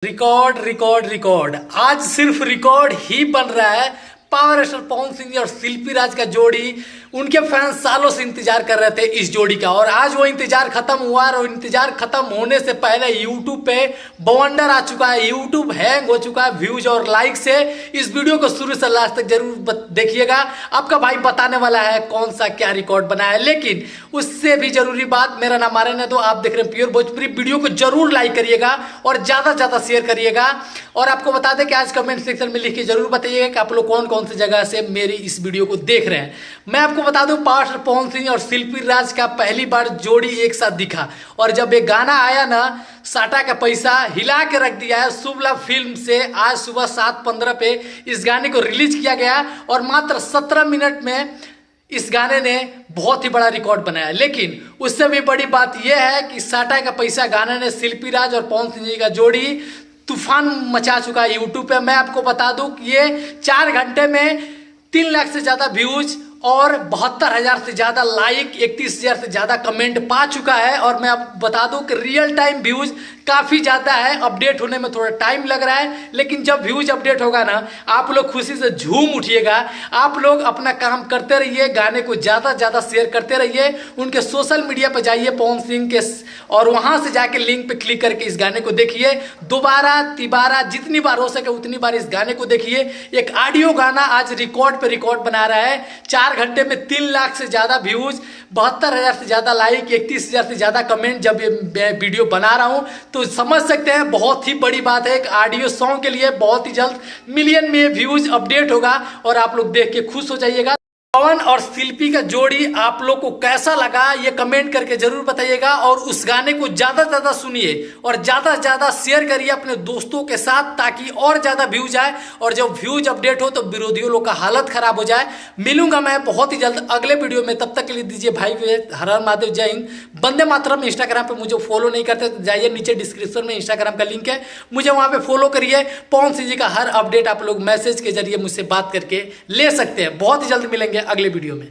Record record record आज सिर्फ record ही बन रहा है। पावर स्टार पवन सिंह और शिल्पी राज का जोड़ी, उनके फैंस सालों से इंतजार कर रहे थे इस जोड़ी का, और आज वो इंतजार खत्म हुआ। और इंतजार खत्म होने से पहले यूट्यूब पे बवंडर आ चुका है, यूट्यूब हैंग हो चुका है व्यूज और लाइक से। इस वीडियो को शुरू से लास्ट तक जरूर देखिएगा, आपका भाई बताने वाला है कौन सा क्या रिकॉर्ड बनाया है। लेकिन उससे भी जरूरी बात, मेरा नाम आर्यन है, तो आप देख रहे हैं प्योर भोजपुरी। वीडियो को जरूर लाइक करिएगा और ज्यादा से ज्यादा शेयर करिएगा। और आपको बता दें कि आज कमेंट सेक्शन में लिख के जरूर बताइएगा कि आप लोग कौन कौन सी जगह से मेरी इस वीडियो को देख रहे हैं। मैं आपको बता दूं, पावर स्टार पवन सिंह और शिल्पी राज का पहली बार जोड़ी एक साथ दिखा, और जब ये गाना आया ना, साटा का पैसा हिला के रख दिया है। शुभ लाभ फिल्म से आज सुबह 7:15 पे इस गाने को रिलीज किया गया, और मात्र 17 मिनट में इस गाने ने बहुत ही बड़ा रिकॉर्ड बनाया। लेकिन उससे भी बड़ी बात यह है कि साटा का पैसा गाने ने शिल्पी राज और पवन सिंह जी का जोड़ी तूफान मचा चुका है यूट्यूब पे। मैं आपको बता दूं कि ये 4 घंटे में 3 लाख से ज्यादा व्यूज और 72,000 से ज्यादा लाइक, 31,000 से ज्यादा कमेंट पा चुका है। और मैं आपको बता दूं कि रियल टाइम व्यूज काफी ज्यादा है, अपडेट होने में थोड़ा टाइम लग रहा है, लेकिन जब व्यूज अपडेट होगा ना, आप लोग खुशी से झूम उठिएगा। आप लोग अपना काम करते रहिए, गाने को ज्यादा से ज्यादा शेयर करते रहिए, उनके सोशल मीडिया पर जाइए पवन सिंह के, और वहां से जाके लिंक पे क्लिक करके इस गाने को देखिए। दोबारा तिबारा जितनी बार हो सके उतनी बार इस गाने को देखिए। एक ऑडियो गाना आज रिकॉर्ड पे रिकॉर्ड बना रहा है। 4 घंटे में 3 लाख से ज्यादा व्यूज, 72,000 से ज्यादा लाइक, 31,000 से ज्यादा कमेंट। जब ये वीडियो बना रहा हूं तो समझ सकते हैं बहुत ही बड़ी बात है। एक ऑडियो सॉन्ग के लिए बहुत ही जल्द मिलियन में व्यूज अपडेट होगा, और आप लोग देख के खुश हो जाइएगा। पवन और शिल्पी का जोड़ी आप लोग को कैसा लगा ये कमेंट करके जरूर बताइएगा। और उस गाने को ज्यादा से ज्यादा सुनिए और ज्यादा से ज्यादा शेयर करिए अपने दोस्तों के साथ, ताकि और ज्यादा व्यूज आए। और जब व्यूज अपडेट हो तो विरोधियों लोग का हालत खराब हो जाए। मिलूंगा मैं बहुत ही जल्द अगले वीडियो में, तब तक के लिए दीजिए भाई हर हर महादेव, जय हिंद, वंदे मातरम। इंस्टाग्राम पे मुझे फॉलो नहीं करते तो जाइए, नीचे डिस्क्रिप्शन में इंस्टाग्राम का लिंक है, मुझे वहां पे फॉलो करिए। पवन सिंह जी का हर अपडेट आप लोग मैसेज के जरिए मुझसे बात करके ले सकते हैं। बहुत ही जल्द मिलेंगे अगले वीडियो में।